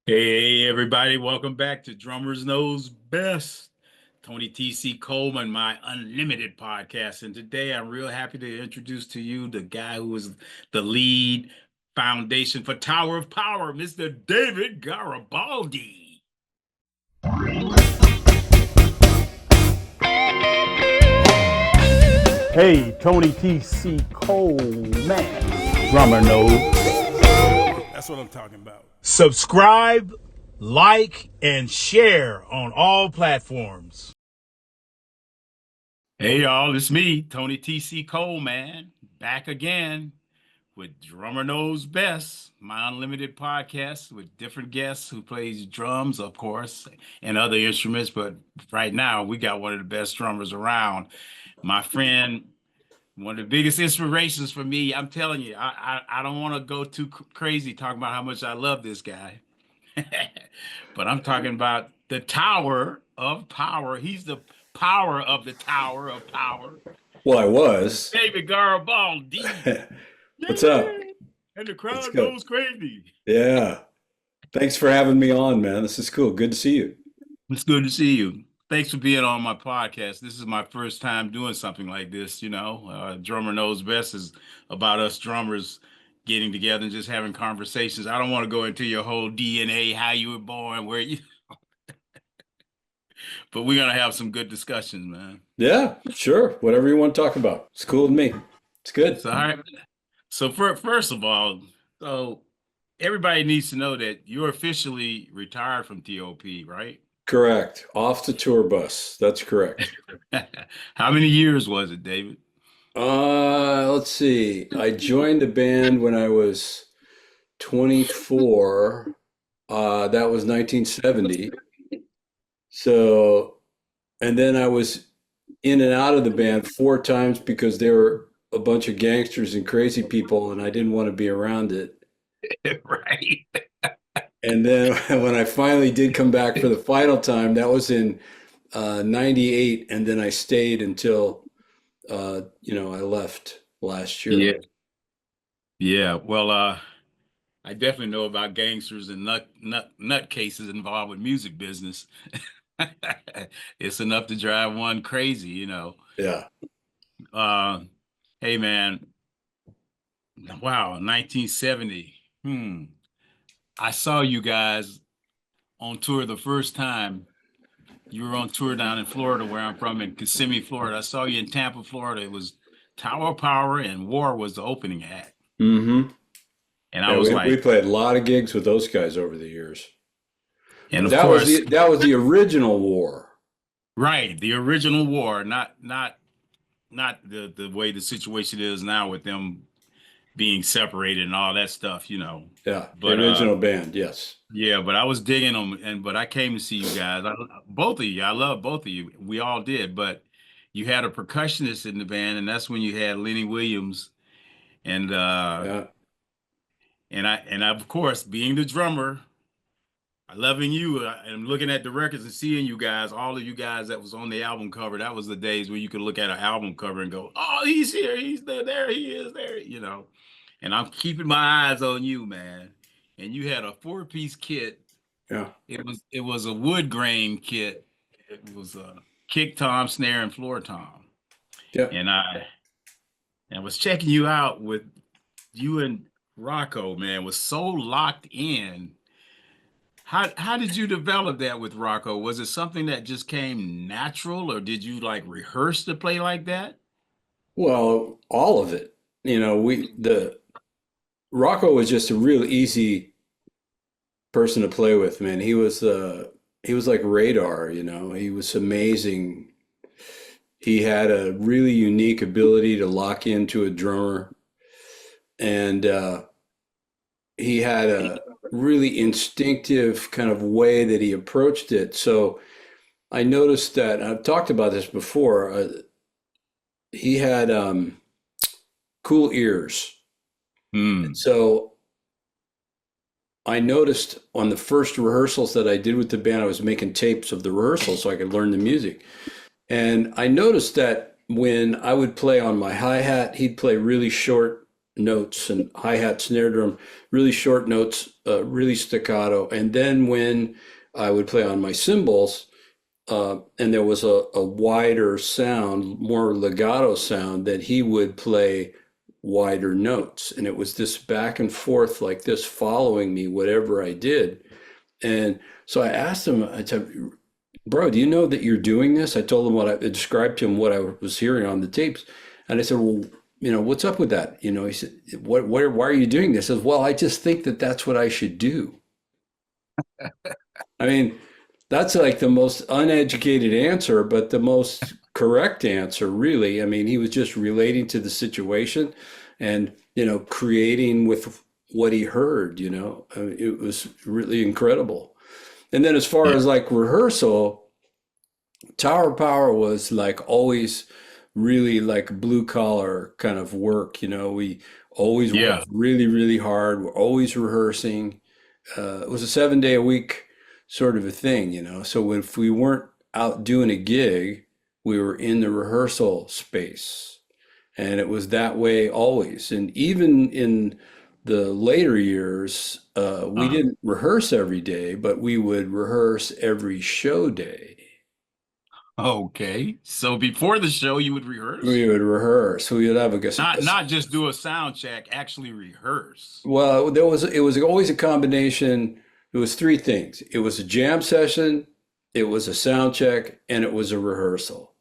Hey, everybody, welcome back to Drummers Knows Best. Tony T.C. Coleman, my unlimited podcast. And today I'm real happy to introduce to you the guy who is the lead foundation for Tower of Power, Mr. David Garibaldi. Hey, Tony T.C. Coleman, drummer knows. That's what I'm talking about. Subscribe, like, and share on all platforms. Hey, y'all, it's me, Tony T.C. Coleman, back again with Drummer Knows Best, my unlimited podcast with different guests who plays drums, of course, and other instruments. But right now, we got one of the best drummers around. My friend, one of the biggest inspirations for me. I'm telling you, I don't want to go too crazy talking about how much I love this guy, but I'm talking about the Tower of Power. He's the power of the Tower of Power. Well, I was. David Garibaldi. What's up? And the Let's crowd go. goes crazy. Yeah. Thanks for having me on, man. This is cool. Good to see you. It's good to see you. Thanks for being on my podcast. This is my first time doing something like this. Drummer Knows Best is about us drummers getting together and just having conversations. I don't want to go into your whole DNA, how you were born, where you, but we're gonna have some good discussions, man. Yeah, sure. Whatever you want to talk about. It's cool with me. It's good. So, all right. So, first of all, so everybody needs to know that you're officially retired from TOP, right? Correct. Off the tour bus. That's correct. How many years was it, David? Let's see. I joined the band when I was 24. That was 1970. So, and then I was in and out of the band four times because there were a bunch of gangsters and crazy people, and I didn't want to be around it. Right. And then when I finally did come back for the final time, that was in 98, and then I stayed until I left last year. Yeah. Yeah. Well, I definitely know about gangsters and nut cases involved with music business. It's enough to drive one crazy. Yeah. Uh, hey man, wow, 1970. I saw you guys on tour the first time. You were on tour down in Florida, where I'm from, in Kissimmee, Florida. I saw you in Tampa, Florida. It was Tower of Power and War was the opening act. Mm-hmm. And I Yeah, was we like, played a lot of gigs with those guys over the years. and But of that was course, the original War. right, the original War, not the way the situation is now with them being separated and all that stuff. Yeah, the But original band. Yes. yeah, but I was digging them, but I came to see you guys. Both of you, I love both of you. We all did, but you had a percussionist in the band, and that's when you had Lenny Williams, and Yeah. and of course, being the drummer, I loving you and looking at the records and seeing you guys, all of you guys that was on the album cover. That was the days when you could look at an album cover and go, "Oh, he's here, he's there, there he is, there." And I'm keeping my eyes on you, man. And you had a four-piece kit. Yeah. It was a wood grain kit. It was a kick tom, snare, and floor tom. Yeah. And I was checking you out with you and Rocco, man, was so locked in. How did you develop that with Rocco? Was it something that just came natural, or did you like rehearse to play like that? Well, all of it. The Rocco was just a real easy person to play with, man. He was like radar, He was amazing. He had a really unique ability to lock into a drummer, and he had a really instinctive kind of way that he approached it. So I noticed that I've talked about this before. He had cool ears, and Hmm. so I noticed on the first rehearsals that I did with the band, I was making tapes of the rehearsals so I could learn the music. And I noticed that when I would play on my hi-hat, he'd play really short notes and hi-hat, snare drum, really short notes, really staccato. And then when I would play on my cymbals, and there was a wider sound, more legato sound, that he would play wider notes. And it was this back and forth like this, following me, whatever I did. And so I asked him, I said, bro, do you know that you're doing this? I told him what I described to him what I was hearing on the tapes. And I said, well, what's up with that? He said, why are you doing this? I said, well, I just think that that's what I should do. I mean, that's like the most uneducated answer, but the most correct answer, really. I mean, he was just relating to the situation and, creating with what he heard, I mean, it was really incredible. And then as far Yeah. as like rehearsal, Tower Power was like always really like blue collar kind of work. We always Yeah. worked really, really hard. We're always rehearsing. It was a 7 day a week sort of a thing. So if we weren't out doing a gig, we were in the rehearsal space. And it was that way always. And even in the later years, we Uh, didn't rehearse every day, but we would rehearse every show day. okay. So before the show, you would rehearse? We would rehearse. We would have Not just do a sound check, actually rehearse. well, it was always a combination. It was three things. It was a jam session, it was a sound check, and it was a rehearsal.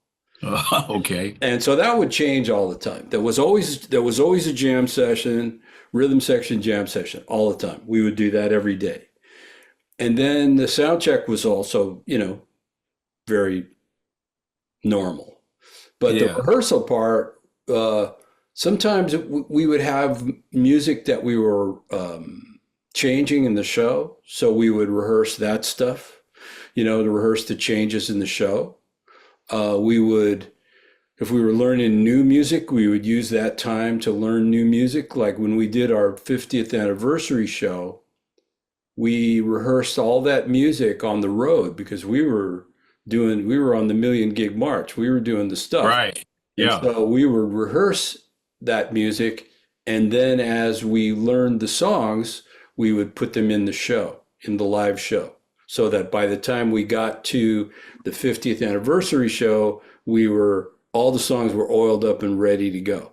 Okay. And so that would change all the time. There was always a jam session, rhythm section, jam session all the time. We would do that every day. And then the sound check was also, very normal. But the Yeah. rehearsal part, sometimes we would have music that we were changing in the show. So we would rehearse that stuff, to rehearse the changes in the show. We would, if we were learning new music, we would use that time to learn new music. Like when we did our 50th anniversary show, we rehearsed all that music on the road because we were on the Million Gig March. We were doing the stuff. Right. And Yeah. so we would rehearse that music. And then as we learned the songs, we would put them in the show, in the live show. So that by the time we got to the 50th anniversary show, all the songs were oiled up and ready to go.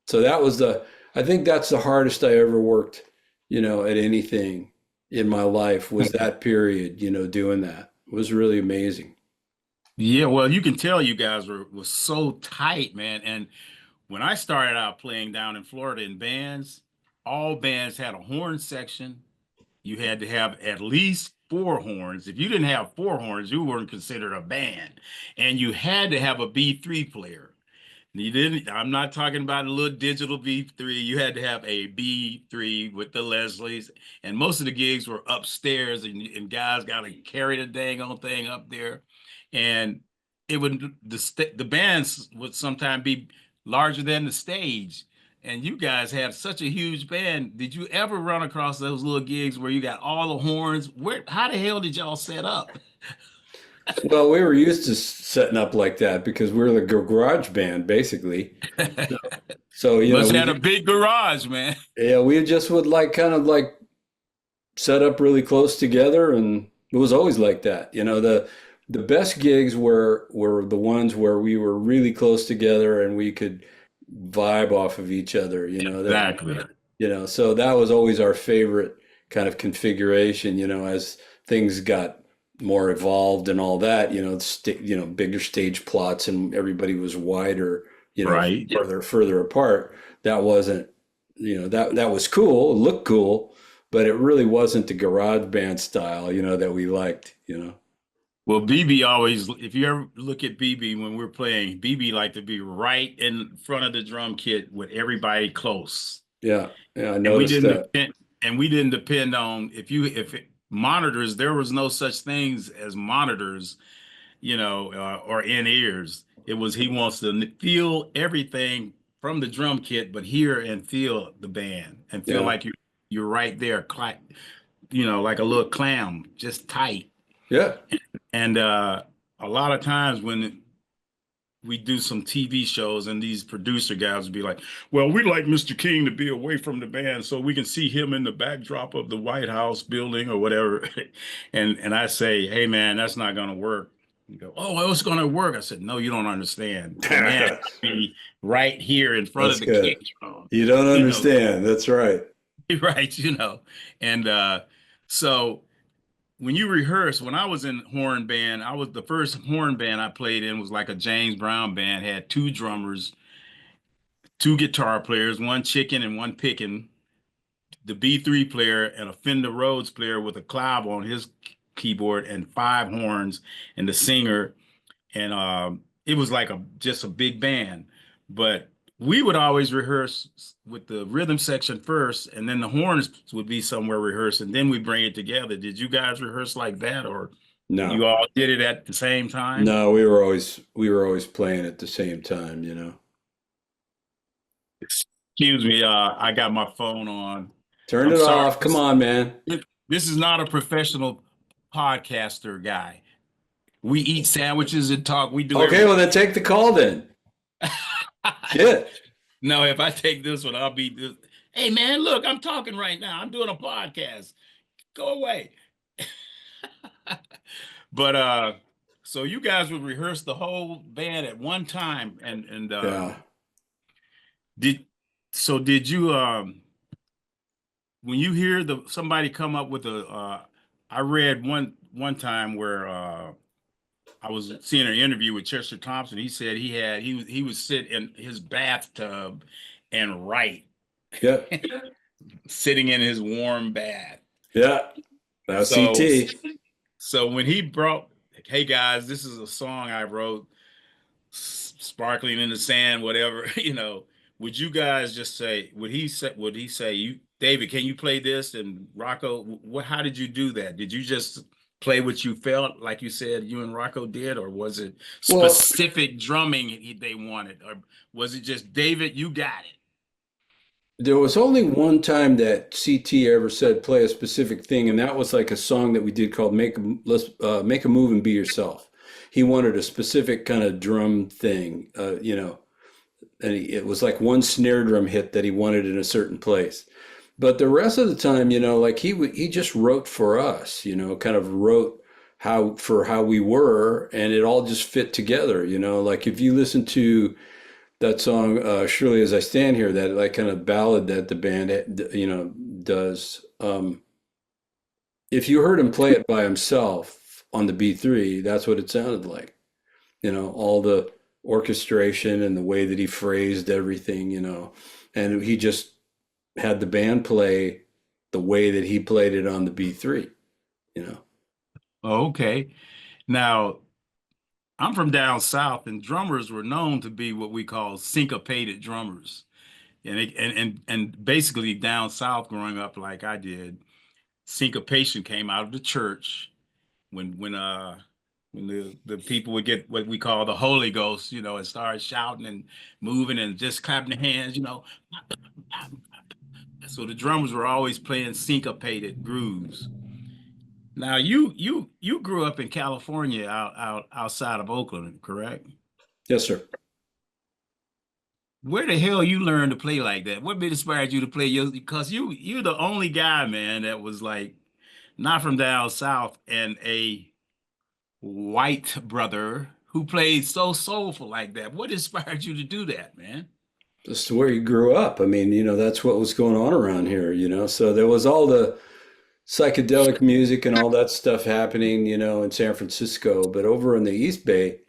So I think that's the hardest I ever worked, at anything in my life was that period, doing that. It was really amazing. Yeah, well, you can tell you guys were so tight, man. And when I started out playing down in Florida in bands, all bands had a horn section. You had to have at least four horns. If you didn't have four horns, you weren't considered a band. And you had to have a B3 player. You didn't, I'm not talking about a little digital B3. You had to have a B3 with the Leslies. And most of the gigs were upstairs, and guys got to carry the dang on thing up there. And the bands would sometimes be larger than the stage. And you guys had such a huge band. Did you ever run across those little gigs where you got all the horns? How the hell did y'all set up? Well, we were used to setting up like that because we were the garage band, basically. So, Must have had a big garage, man. yeah, we just would like kind of like set up really close together, and it was always like that. The best gigs were the ones where we were really close together and we could vibe off of each other, Exactly. so that was always our favorite kind of configuration, as things got more evolved and all that, bigger stage plots and everybody was wider, Right. further apart. That wasn't, that was cool, it looked cool, but it really wasn't the garage band style, that we liked. Well, BB always, if you ever look at BB when we're playing, BB like to be right in front of the drum kit with everybody close. Yeah, yeah, I And we noticed didn't that. depend, and we didn't depend on monitors, there was no such things as monitors, or in ears. It was he wants to feel everything from the drum kit, but hear and feel the band and feel Yeah, like you're right there, like a little clam, just tight. yeah, And a lot of times when we do some TV shows, and these producer guys would be like, "Well, we'd like Mr. King to be away from the band so we can see him in the backdrop of the White House building or whatever." And I say, "Hey, man, that's not going to work." You go, "Oh, well, it's going to work." I said, "No, you don't understand. The man has to be right here in front That's of the good. kick drum, You don't you know, understand. That's right. right, you know." And so when you rehearse, when I was in horn band, I was the first horn band I played in was like a James Brown band, had two drummers, two guitar players, one chicken and one picking, the B3 player and a Fender Rhodes player with a clav on his keyboard and five horns and the singer. And it was like a just a big band. But we would always rehearse with the rhythm section first, and then the horns would be somewhere rehearsed, and then we bring it together. Did you guys rehearse like that, or you No, all did it at the same time? no, we were always playing at the same time, you know. Excuse me, I got my phone on. Turn I'm it sorry. off. Come on, man. This is not a professional podcaster guy. We eat sandwiches and talk. We do Okay, well everything. then take the call then. Shit. No, if I take this one, I'll be this. Hey man, look, I'm talking right now. I'm doing a podcast. Go away. But so you guys would rehearse the whole band at one time, and Yeah. did did you when you hear the somebody come up with a I read one time where I was seeing an interview with Chester Thompson. He said he would sit in his bathtub and write, Yeah. sitting in his warm bath. Yeah. Now So CT. so when he brought, hey guys, this is a song I wrote, sparkling in the sand, whatever, would you guys just say, would he say, you, David, can you play this? And Rocco, what, how did you do that? Did you just play what you felt, like you said you and Rocco did, or was it Well, specific drumming they wanted, or was it just David, you got it? there was only one time that CT ever said play a specific thing, and that was like a song that we did called Let's Make a Move and Be Yourself. He wanted a specific kind of drum thing, and it was like one snare drum hit that he wanted in a certain place. But the rest of the time, like he just wrote for us, kind of wrote how we were, and it all just fit together, like if you listen to that song, Surely as I Stand Here, that like kind of ballad that the band, does. If you heard him play it by himself on the B3, that's what it sounded like. All the orchestration and the way that he phrased everything, and he just had the band play the way that he played it on the B3, you know. Okay. Now, I'm from down south, and drummers were known to be what we call syncopated drummers. And basically down south growing up like I did, syncopation came out of the church when the people would get what we call the Holy Ghost, and start shouting and moving and just clapping their hands. So the drummers were always playing syncopated grooves. Now you grew up in California outside of Oakland, correct? Yes, sir. Where the hell you learned to play like that? What inspired you to play your? Because you're the only guy, man, that was like not from down south and a white brother who played so soulful like that. What inspired you to do that, man? Just where you grew up. I mean, that's what was going on around here, So there was all the psychedelic music and all that stuff happening, in San Francisco. But over in the East Bay,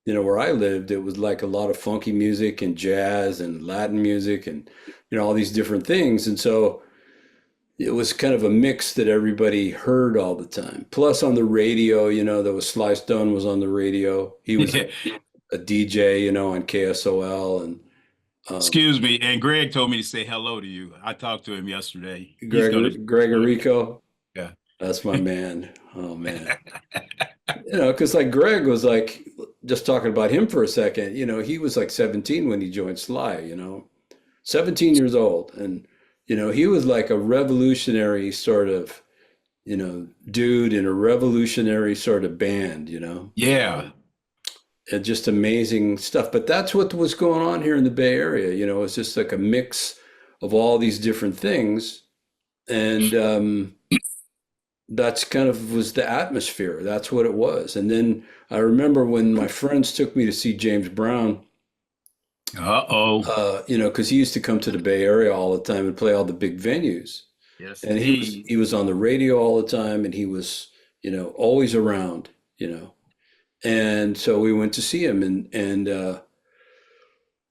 where I lived, it was like a lot of funky music and jazz and Latin music and, all these different things. And so it was kind of a mix that everybody heard all the time. Plus on the radio, there was Sly Stone was on the radio. He was a DJ, on KSOL, and Excuse me. And Greg told me to say hello to you. I talked to him yesterday. He's gonna. Gregorico. Yeah. That's my man. Oh man. Because like Greg was like, just talking about him for a second, he was like 17 when he joined Sly, 17 years old. And, he was like a revolutionary sort of, dude in a revolutionary sort of band, Yeah. and just amazing stuff. But that's what was going on here in the Bay Area. It's just like a mix of all these different things. And that's kind of was the atmosphere. That's what it was. And then I remember when my friends took me to see James Brown, Uh-oh. because he used to come to the Bay Area all the time and play all the big venues. Yes, And he was indeed. he was on the radio all the time, and he was, always around, And so we went to see him, and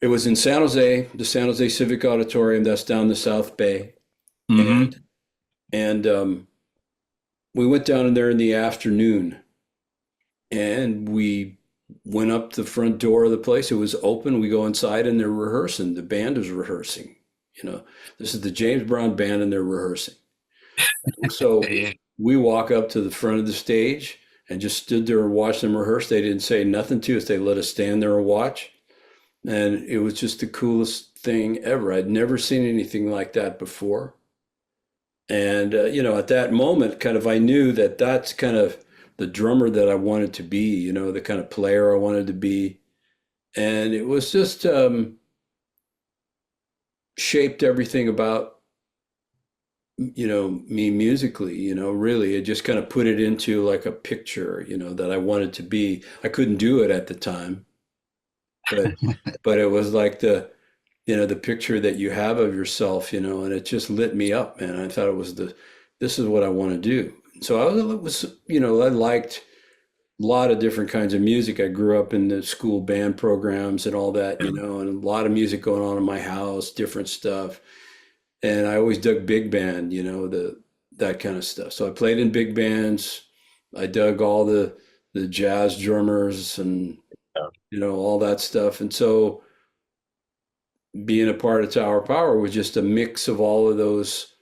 it was in San Jose, the San Jose Civic Auditorium. That's down the South Bay, Mm-hmm. and we went down in there in the afternoon, and we went up the front door of the place. It was open. We go inside, and they're rehearsing. The band is rehearsing. You know, this is the James Brown band, and they're rehearsing. So Yeah. we walk up to the front of the stage and just stood there and watched them rehearse. They didn't say nothing to us. They let us stand there and watch. And it was just the coolest thing ever. I'd never seen anything like that before. And, at that moment, kind of, I knew that that's kind of the drummer that I wanted to be, the kind of player I wanted to be. And it was just shaped everything about, me musically, really. It just kind of put it into like a picture, that I wanted to be. I couldn't do it at the time, but it was like the picture that you have of yourself, and it just lit me up, man. I thought it was this is what I want to do. So I liked a lot of different kinds of music. I grew up in the school band programs and all that, and a lot of music going on in my house, different stuff. And I always dug big band, that kind of stuff. So I played in big bands. I dug all the jazz drummers and all that stuff. And so being a part of Tower Power was just a mix of all of those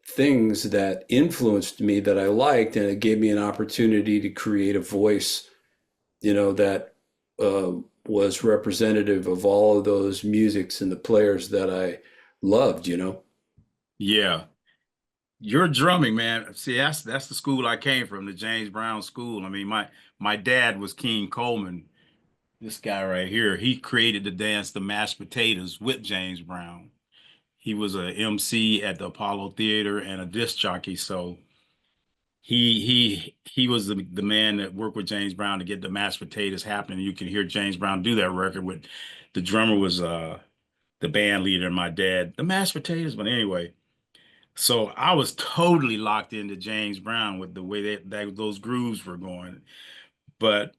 things that influenced me that I liked, and it gave me an opportunity to create a voice, that was representative of all of those musics and the players that I loved. Yeah. You're drumming, man. See, that's the school I came from, the James Brown school. I mean, my dad was King Coleman. This guy right here, he created the dance, the mashed potatoes with James Brown. He was a MC at the Apollo Theater and a disc jockey. So he was the man that worked with James Brown to get the mashed potatoes happening. You can hear James Brown do that record with the drummer was the band leader and my dad, the mashed potatoes. But anyway, so I was totally locked into James Brown with the way that those grooves were going. But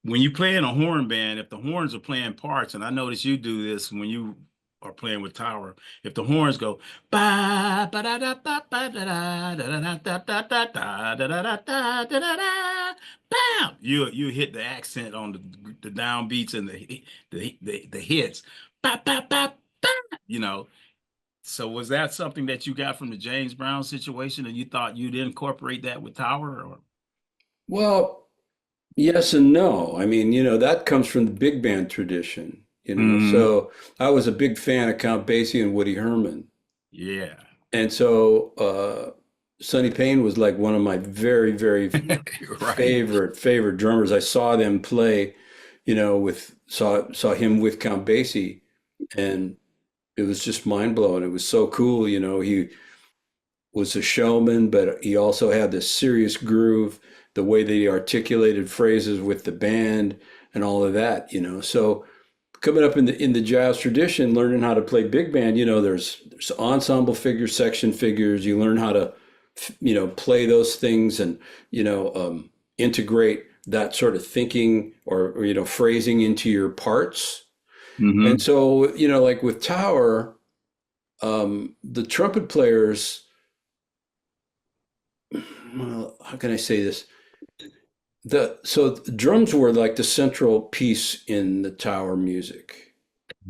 when you play in a horn band, if the horns are playing parts, and I notice you do this when you are playing with Tower, if the horns go ba ba da da ba ba da da da da da da da da da da da da da da da, bam, you hit the accent on the downbeats and the hits, ba ba ba ba, you know. So was that something that you got from the James Brown situation, and you thought you'd incorporate that with Tower? Or Well, yes and no. I mean, that comes from the big band tradition. mm, So I was a big fan of Count Basie and Woody Herman. yeah, And so Sonny Payne was like one of my very, very right. favorite drummers. I saw them play, with saw him with Count Basie, and it was just mind blowing. It was so cool. He was a showman, but he also had this serious groove, the way that he articulated phrases with the band and all of that. So coming up in the jazz tradition, learning how to play big band, there's ensemble figures, section figures. You learn how to, play those things and, integrate that sort of thinking or phrasing into your parts. And Hmm. so, like with Tower, the trumpet players, well, how can I say this? So drums were like the central piece in the Tower music.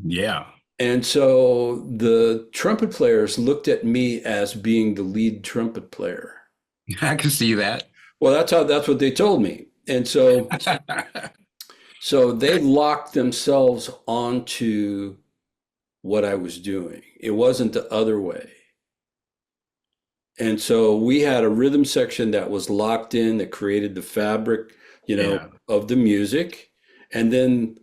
Yeah, And so the trumpet players looked at me as being the lead trumpet player. I can see that. Well, that's what they told me. And so they locked themselves onto what I was doing. It wasn't the other way. And so we had a rhythm section that was locked in, that created the fabric, Yeah. of the music. and then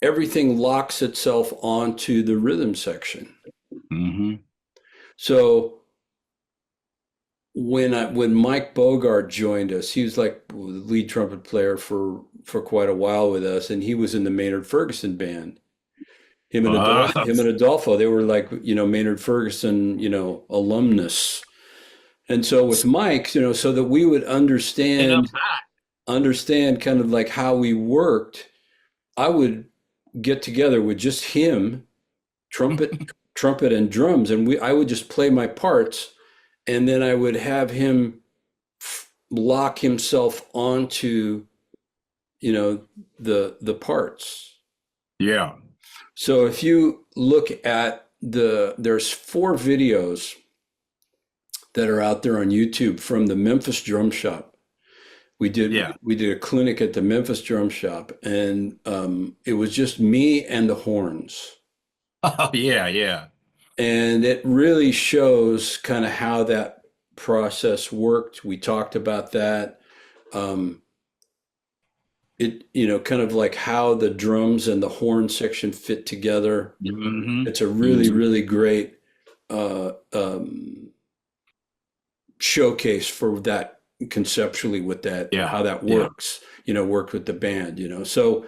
everything locks itself onto the rhythm section. Hmm. So when Mike Bogart joined us, he was like the lead trumpet player for quite a while with us, and he was in the Maynard Ferguson band. Him and Adolfo, they were like, Maynard Ferguson, alumnus. And so with Mike, so that we would and up understand kind of like how we worked, I would get together with just him, trumpet, high. trumpet and drums, and I would just play my parts, and then I would have him lock himself onto, the parts. Yeah. So if you look at there's 4 videos that are out there on YouTube from the Memphis Drum Shop. We did Yeah. we did a clinic at the Memphis Drum Shop, and it was just me and the horns, Oh, yeah. Yeah. and it really shows kind of how that process worked. We talked about that. Um, it kind of like how the drums and the horn section fit together. Hmm. It's a really Hmm. really great uh, um, showcase for that conceptually with that Yeah. how that Yeah. works, worked with the band, so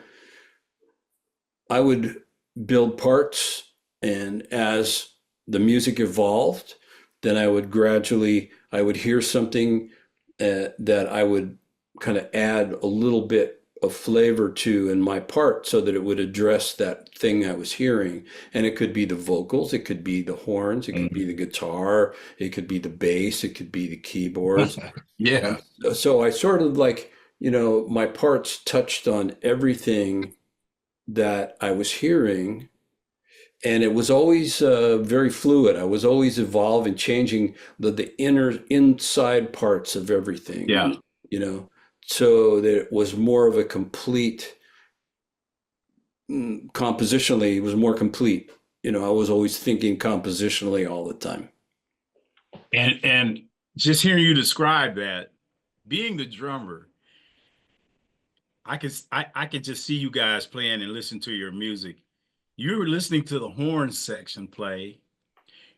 I would build parts, and as the music evolved, then I would hear something that I would kind of add a little bit of flavor to in my part so that it would address that thing I was hearing. And it could be the vocals, it could be the horns, it could be Mhm. the guitar, it could be the bass, it could be the keyboards. Yeah. So I sort of like, my parts touched on everything that I was hearing, and it was always very fluid. I was always evolving, changing the inside parts of everything, Yeah. you know, so that it was more of a complete, compositionally, it was more complete. I was always thinking compositionally all the time. And just hearing you describe that, being the drummer, I could just see you guys playing and listen to your music. You're listening to the horn section play.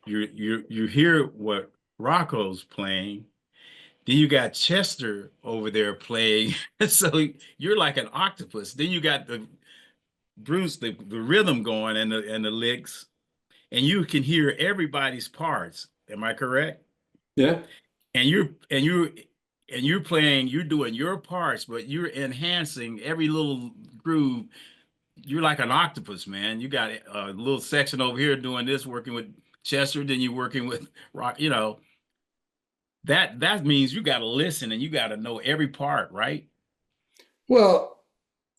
You hear what Rocco's playing. Then you got Chester over there playing. So you're like an octopus. Then you got the Bruce, the rhythm going and the licks, and you can hear everybody's parts. Am I correct? Yeah. And you're playing, you're doing your parts, but you're enhancing every little groove. You're like an octopus, man. You got a little section over here doing this, working with Chester, then you're working with Rock. That means you got to listen and you got to know every part, right? Well,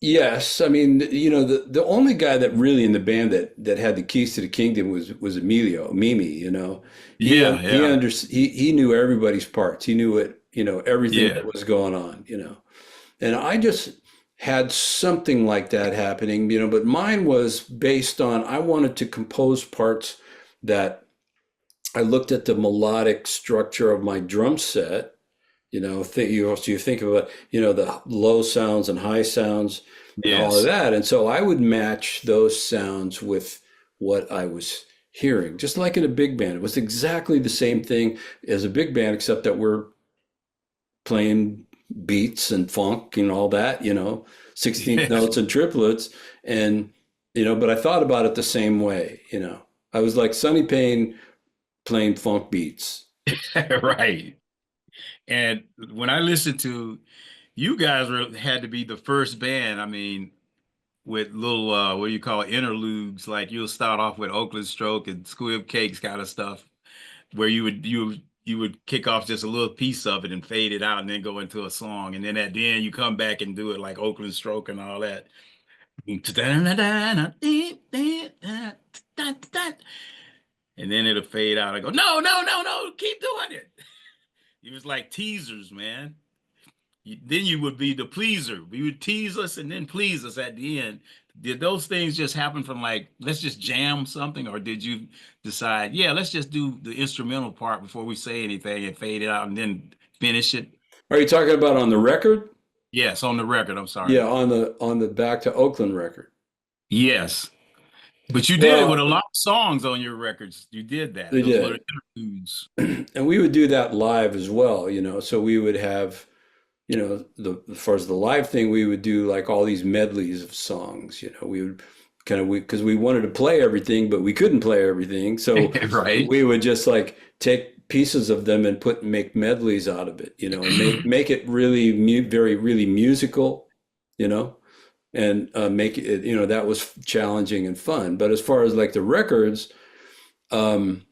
yes. I mean, the only guy that really in the band that had the keys to the kingdom was Emilio, Mimi, Yeah, yeah, he knew everybody's parts. He knew it, everything yeah. that was going on. And I just had something like that happening, but mine was based on I wanted to compose parts that I looked at the melodic structure of my drum set. You think about, the low sounds and high sounds and all of Yes. that. And so I would match those sounds with what I was hearing, just like in a big band. It was exactly the same thing as a big band, except that we're playing beats and funk and all that, 16th Yes. notes and triplets. And, but I thought about it the same way. I was like Sonny Payne playing funk beats. Right. And when I listened to you guys had to be the first band. I mean, with little what do you call it, interludes, like you'll start off with Oakland Stroke and Squib Cakes kind of stuff, where you would kick off just a little piece of it and fade it out and then go into a song. And then at the end you come back and do it like Oakland Stroke and all that. And then it'll fade out. I go, no, no, no, no, keep doing it. It was like teasers, man. Then you would be the pleaser. You would tease us and then please us at the end. Did those things just happen from like, let's just jam something? Or did you decide, yeah, let's just do the instrumental part before we say anything and fade it out and then finish it? Are you talking about on the record? Yes, on the record. I'm sorry. Yeah, on the Back to Oakland record. Yes. But you did it with a Well, lot of songs on your records. You did that. they Those were did. the interludes. And we would do that live as well, you know. So we would have, you know, the as far as the live thing, we would do like all these medleys of songs, you know. We would kind of because we wanted to play everything, but we couldn't play everything. So Right. we would just like take pieces of them and make medleys out of it, you know, and make it really very really musical, you know, and make it, you know, that was challenging and fun. But as far as like the records, um,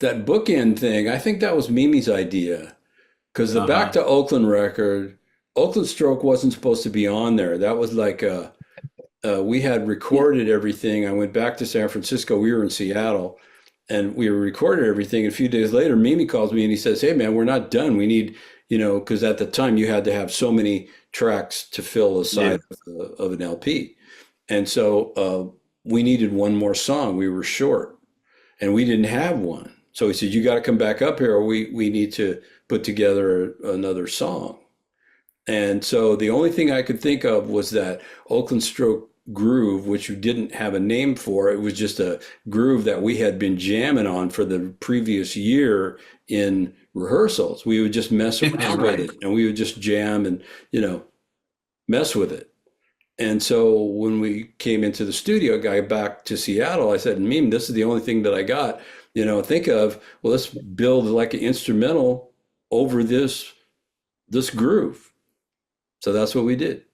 that bookend thing, I think that was Mimi's idea. Because the Back Uh-huh. to Oakland record, Oakland Stroke wasn't supposed to be on there. That was like we had recorded everything. I went back to San Francisco. We were in Seattle, and we were recording everything. And a few days later, Mimi calls me and he says, "Hey, man, we're not done. We need, you know, because at the time you had to have so many tracks to fill a Yeah. side of an LP, and so we needed one more song. We were short, and we didn't have one. So he said, "You got to come back up here, or we need to put together another song." And so the only thing I could think of was that Oakland Stroke groove, which we didn't have a name for. It was just a groove that we had been jamming on for the previous year in rehearsals. We would just mess around with Right. it, and we would just jam and, you know, mess with it. And so when we came into the studio, got back to Seattle, I said, Meme, this is the only thing that I got. You know, think of, well, let's build like an instrumental over this groove. So that's what we did.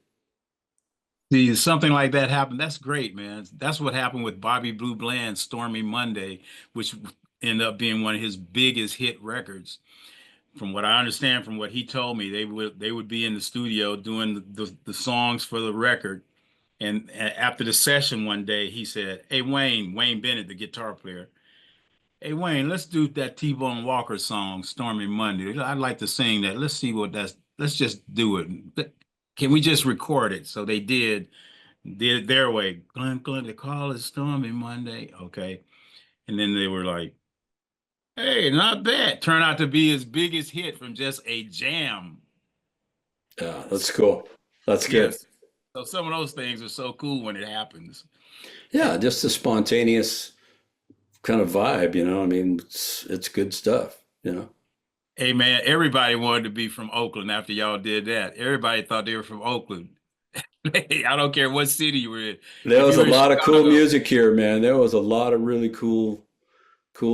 See, something like that happened. That's great, man. That's what happened with Bobby Blue Bland's Stormy Monday, which ended up being one of his biggest hit records. From what I understand, from what he told me, they would be in the studio doing the songs for the record. And after the session one day, he said, "Hey Wayne Bennett, the guitar player, hey Wayne, let's do that T-Bone Walker song, Stormy Monday. I'd like to sing that. Let's see what that's. Let's just do it. Can we just record it?" So they did it their way. Glenn, they call it Stormy Monday. Okay. And then they were like, "Hey, not bad." Turned out to be his biggest hit from just a jam. Yeah, that's cool. That's good. Yes. So some of those things are so cool when it happens. Yeah, just a spontaneous kind of vibe, you know. I mean, it's good stuff, you know. Hey man, everybody wanted to be from Oakland after y'all did that. Everybody thought they were from Oakland. Hey, I don't care what city you were in. There If was you a were in lot of cool Chicago, music here, man. There was a lot of really cool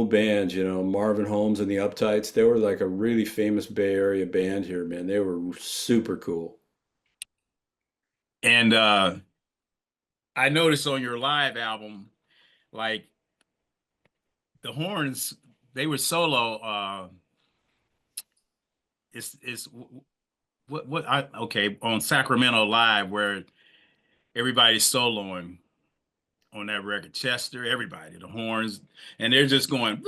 bands, you know, Marvin Holmes and the Uptights. They were like a really famous Bay Area band here, man. They were super cool. and I noticed on your live album, like the horns, they were solo. It's what I okay on Sacramento Live where everybody's soloing on that record. Chester, everybody, the horns, and they're just going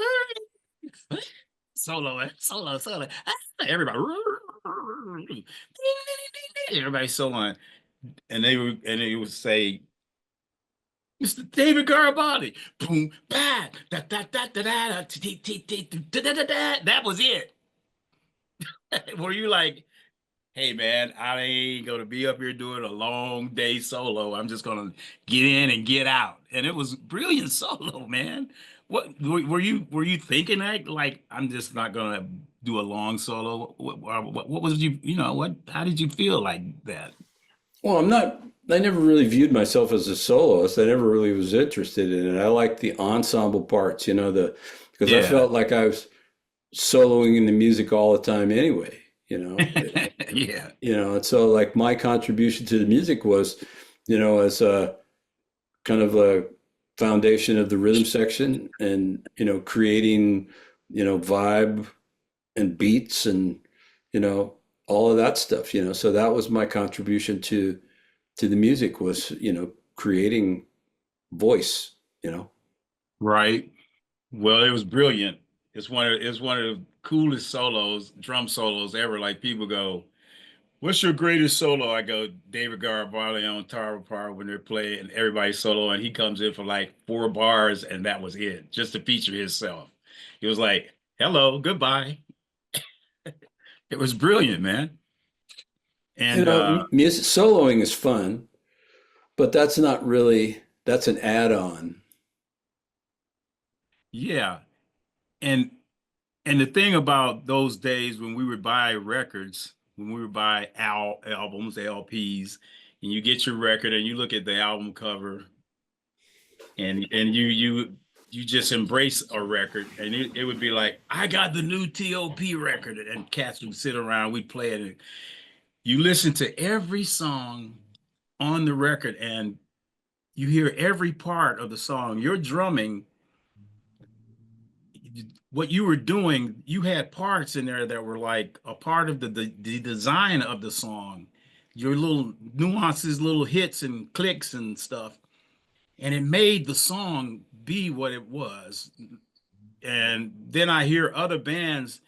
solo. Everybody, everybody's soloing, and they would say, "Mr. David Garibaldi, boom, ba, da da da da da da. That was it." Were you like, "Hey man, I ain't gonna be up here doing a long day solo. I'm just gonna get in and get out." And it was brilliant solo, man. What were you thinking that like I'm just not gonna do a long solo? What was what? How did you feel like that? Well, I never really viewed myself as a soloist. I never really was interested in it. I liked the ensemble parts, you know, because I Yeah, felt like I was soloing in the music all the time anyway, you know. yeah, You know, and so like my contribution to the music was, you know, as a kind of a foundation of the rhythm section and, you know, creating, you know, vibe and beats and, you know, all of that stuff, you know. So that was my contribution to the music was, you know, creating voice, you know. right. Well, it was brilliant. It's one of the coolest solos, drum solos ever. Like people go, "What's your greatest solo?" I go, "David Garibaldi on Tower Power when they're playing and everybody solo and he comes in for like 4 bars and that was it, just to feature himself." He was like, "Hello, goodbye." It was brilliant, man. You And know, music soloing is fun, but that's not really, that's an add-on. yeah, and and the thing about those days when we would buy records, when we would buy albums, LPs, and you get your record and you look at the album cover and you just embrace a record and it would be like, I got the new T.O.P. record, and cats would sit around, we'd play it. And you listen to every song on the record and you hear every part of the song. You're drumming, what you were doing, you had parts in there that were like a part of the design of the song, your little nuances, little hits and clicks and stuff, and it made the song be what it was. And then I hear other bands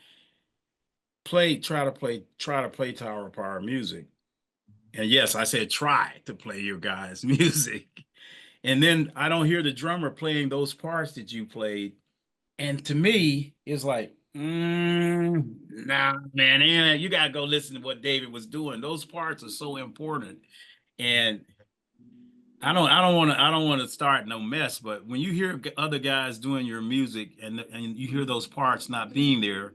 try to play Tower of Power music. And yes, I said try to play your guys' music. And then I don't hear the drummer playing those parts that you played. And to me, it's like, nah, man, you gotta go listen to what David was doing. Those parts are so important. And I don't want to start no mess. But when you hear other guys doing your music and you hear those parts not being there,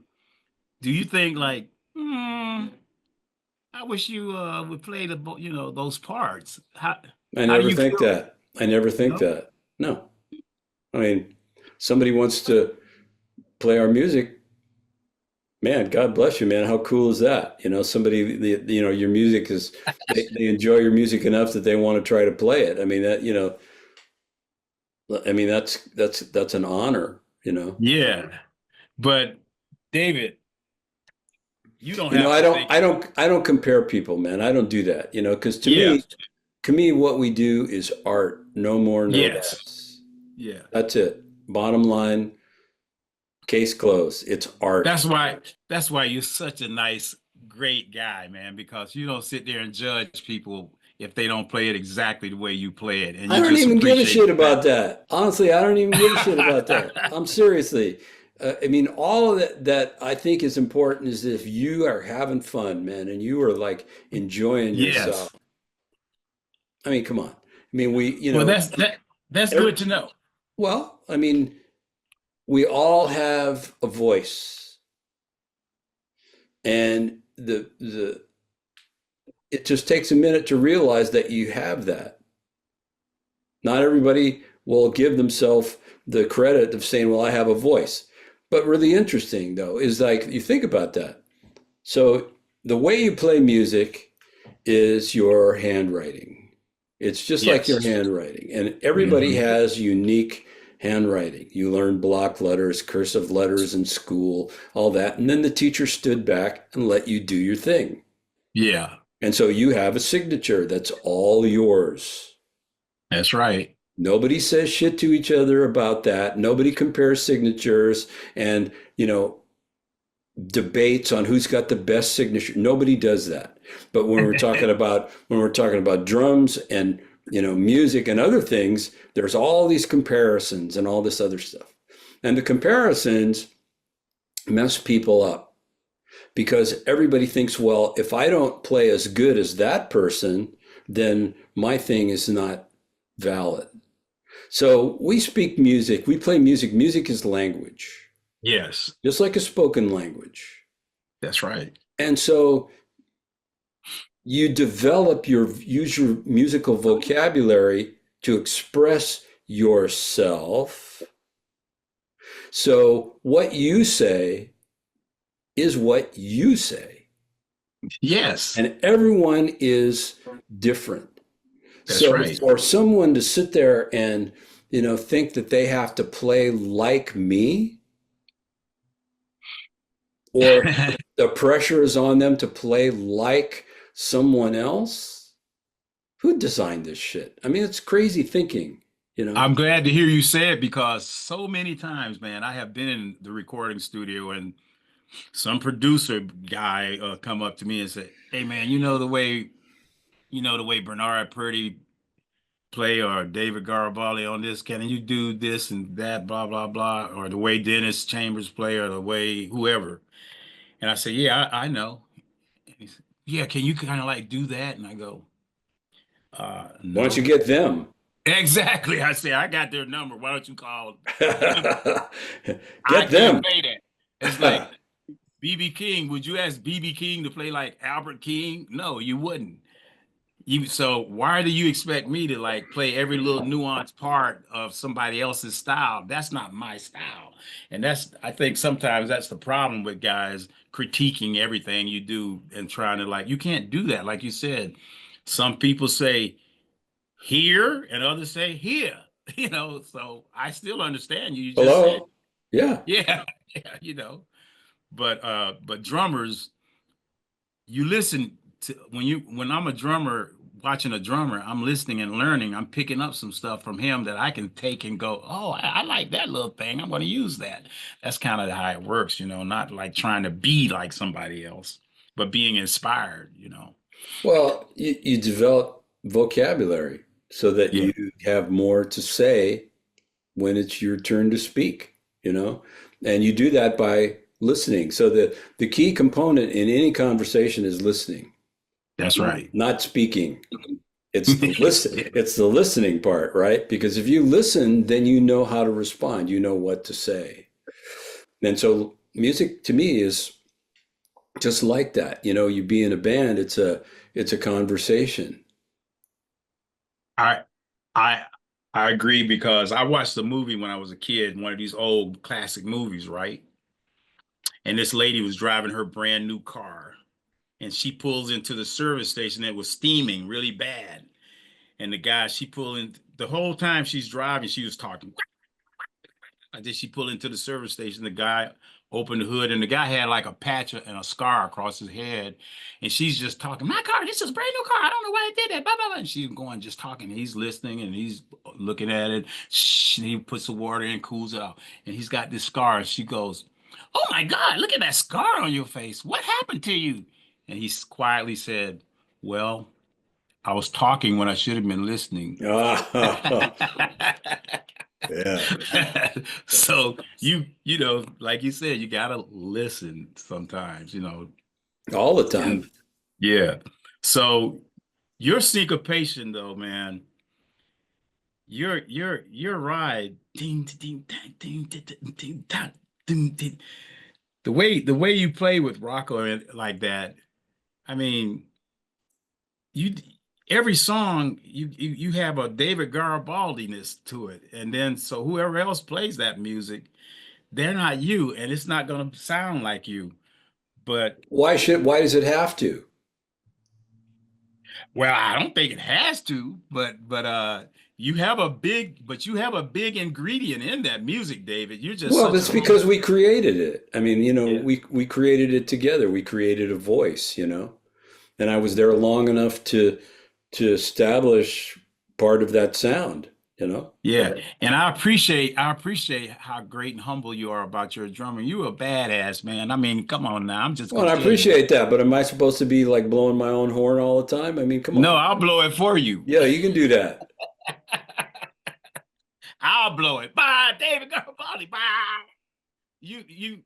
do you think like, I wish you would play those parts? I How do never you think feel? that. I never think No? that. No. I mean, somebody wants to play our music, man, God bless you, man. How cool is that? You know, somebody, you know, your music is, they enjoy your music enough that they want to try to play it. I mean, that, you know, I mean, that's an honor, you know. Yeah. But David, you don't You know, have to think. I don't compare people, man. I don't do that, you know, because Yeah. to me, what we do is art, no more, no Yes. less. Yeah. That's it. Bottom line, case closed. It's art. That's why that's why you're such a nice, great guy, man, because you don't sit there and judge people if they don't play it exactly the way you play it, and I you don't just even give a appreciate shit the about fact. that. Honestly, I don't even give a shit about that. I'm seriously. I mean, all of that I think is important is if you are having fun, man, and you are like enjoying yourself. Yes. I mean, come on. I mean, you Well, know, that's every, good to know. well, I mean, we all have a voice, and it just takes a minute to realize that you have that. Not everybody will give themselves the credit of saying, well, I have a voice. But really interesting, though, is like you think about that. So the way you play music is your handwriting. It's just like your Yes. handwriting. And everybody Hmm. has unique handwriting. You learn block letters, cursive letters in school, all that. And then the teacher stood back and let you do your thing. Yeah, And so you have a signature that's all yours. that's right. Nobody says shit to each other about that. Nobody compares signatures and, you know, debates on who's got the best signature. Nobody does that. But when we're talking about drums and, you know, music and other things, there's all these comparisons and all this other stuff. And the comparisons mess people up because everybody thinks, well, if I don't play as good as that person, then my thing is not valid. So we speak music, we play music. Music is language, Yes, just like a spoken language. that's right. And so you develop use your musical vocabulary to express yourself. So what you say is what you say. Yes, And everyone is different. that's So right. for someone to sit there and, you know, think that they have to play like me, or the pressure is on them to play like someone else. Who designed this shit? I mean, it's crazy thinking, you know? I'm glad to hear you say it because so many times, man, I have been in the recording studio and some producer guy come up to me and say, "Hey, man, you know the way Bernard Purdy play or David Garibaldi on this, can you do this and that, blah blah blah, or the way Dennis Chambers play or the way whoever?" And I say, "Yeah, I know." yeah, can you kind of like do that? And I go, Why don't you no. get them? Exactly. I say, I got their number. Why don't you call? I Get can't them. play that. It's like BB King. Would you ask BB King to play like Albert King? No, you wouldn't. So why do you expect me to like play every little nuanced part of somebody else's style? That's not my style. And that's I think sometimes that's the problem with guys critiquing everything you do and trying to like you can't do that. Like you said, some people say here and others say here, so I still understand you. You just said, Hello? Yeah. yeah, yeah, but drummers, you listen to when I'm a drummer watching a drummer, I'm listening and learning. I'm picking up some stuff from him that I can take and go, oh, I like that little thing. I'm going to use that. That's kind of how it works, not like trying to be like somebody else, but being inspired. Well, you develop vocabulary so that Yeah, you have more to say when it's your turn to speak, you know? And you do that by listening. So the key component in any conversation is listening, that's right. not speaking. It's the listening part, right? Because if you listen, then you know how to respond, you know what to say. And so music to me is just like that. You know, you be in a band, it's a conversation. I I I agree because I watched the movie when I was a kid, one of these old classic movies, right? And this lady was driving her brand new car and she pulls into the service station that was steaming really bad. And the guy, she pulled in the whole time she's driving, she was talking. And then she pulled into the service station. The guy opened the hood, and the guy had like a patch and a scar across his head. And she's just talking, my car, this is a brand new car. I don't know why I did that. Blah, blah, blah. And she's going, just talking. And he's listening and he's looking at it. He puts the water in, cools it out. And he's got this scar. And she goes, oh my God, look at that scar on your face. What happened to you? And he quietly said, well, I was talking when I should have been listening. Ah, yeah, So like you said, you gotta listen sometimes. all the time. And yeah. So your syncopation though, man, your ride, ding, ding, ding, ding, ding, ding, ding, ding, ding, ding. The way you play with Rocco and like that, I mean, you every song you have a David Garibaldi-ness to it. And then so whoever else plays that music, they're not you, and it's not going to sound like you. But Why does it have to? well, I don't think it has to, but you have a big ingredient in that music, David. You're just Well, such that's a because humble. we created it. I mean, Yeah. we created it together. We created a voice, and I was there long enough to establish part of that sound. Yeah. And I appreciate how great and humble you are about your drumming. You a badass, man. I mean, come on now. I'm just Well, and gonna I tell you that. appreciate that, but am I supposed to be like blowing my own horn all the time? I mean, come No, on. I'll blow it for you. Yeah, you can do that. I'll blow it. Bye, David Garibaldi. Bye. You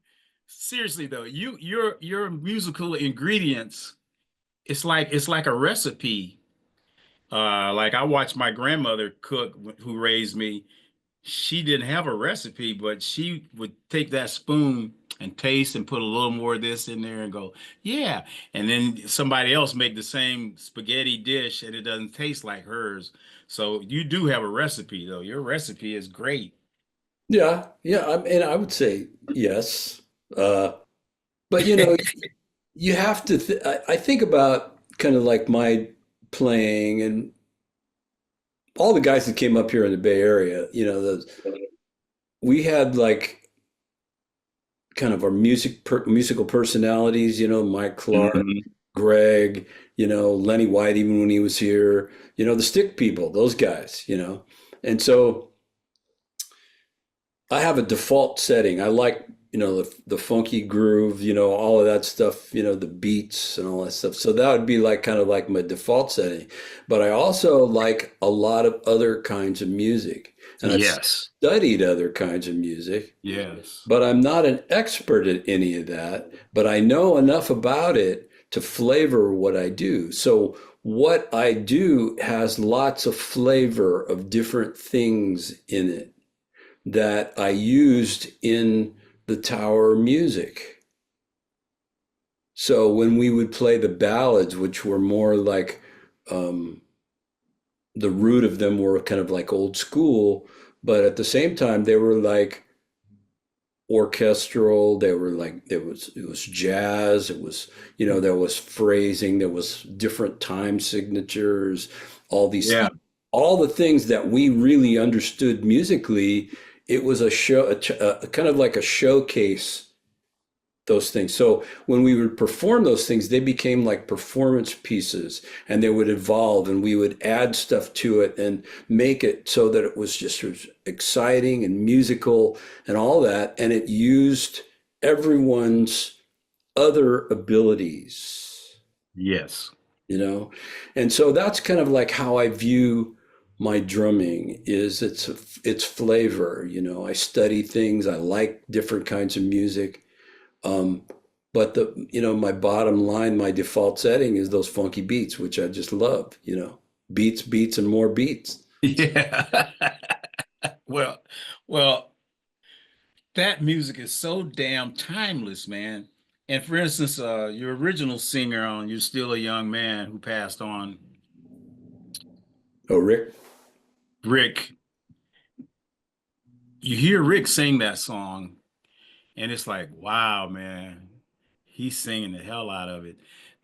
seriously though, your musical ingredients, it's like a recipe. Like I watched my grandmother cook who raised me. She didn't have a recipe, but she would take that spoon and taste and put a little more of this in there and go, yeah. And then somebody else make the same spaghetti dish and it doesn't taste like hers. So you do have a recipe though. Your recipe is great. Yeah, yeah. And I would say yes. Uh, but you have to. I think about kind of like my playing and all the guys that came up here in the Bay Area. We had like kind of our musical personalities. Mike Clark, Mhm. Greg. Lenny White, even when he was here. The stick people, those guys. And so I have a default setting. I like, the funky groove, all of that stuff, the beats and all that stuff. So that would be like kind of like my default setting. But I also like a lot of other kinds of music. And I've Yes. studied other kinds of music, Yes. but I'm not an expert at any of that. But I know enough about it to flavor what I do. So what I do has lots of flavor of different things in it that I used in the Tower music. So when we would play the ballads, which were more like um, the root of them were kind of like old school, but at the same time they were like orchestral. They were like it was jazz. It was, there was phrasing. There was different time signatures. All these Yeah. all the things that we really understood musically. It was a show, a kind of like a showcase, those things. So when we would perform those things, they became like performance pieces, and they would evolve, and we would add stuff to it and make it so that it was just exciting and musical and all that. And it used everyone's other abilities, Yes. you know? And so that's kind of like how I view my drumming is it's flavor, I study things. I like different kinds of music. Um, but my bottom line, my default setting is those funky beats, which I just love, beats, beats, and more beats. Yeah. Well, well, that music is so damn timeless, man. And for instance, your original singer on "You're Still a Young Man" who passed on, Oh, Rick. Rick. You hear Rick sing that song, and it's like, wow, man, he's singing the hell out of it.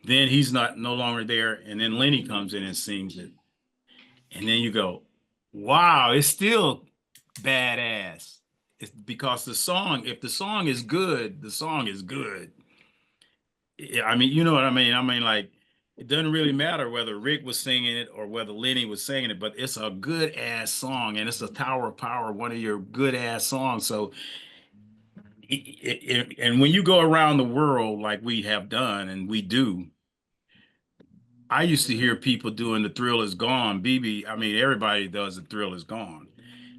Then he's not no longer there, and then Lenny comes in and sings it, and then you go, wow, it's still badass. It's because the song, if the song is good, the song is good. Yeah, I mean, you know what I mean? I mean, like, it doesn't really matter whether Rick was singing it or whether Lenny was singing it, but it's a good ass song, and it's a Tower of Power, one of your good ass songs. So, and when you go around the world like we have done, and we do, I used to hear people doing "The Thrill Is Gone." BB, I mean, everybody does "The Thrill Is Gone."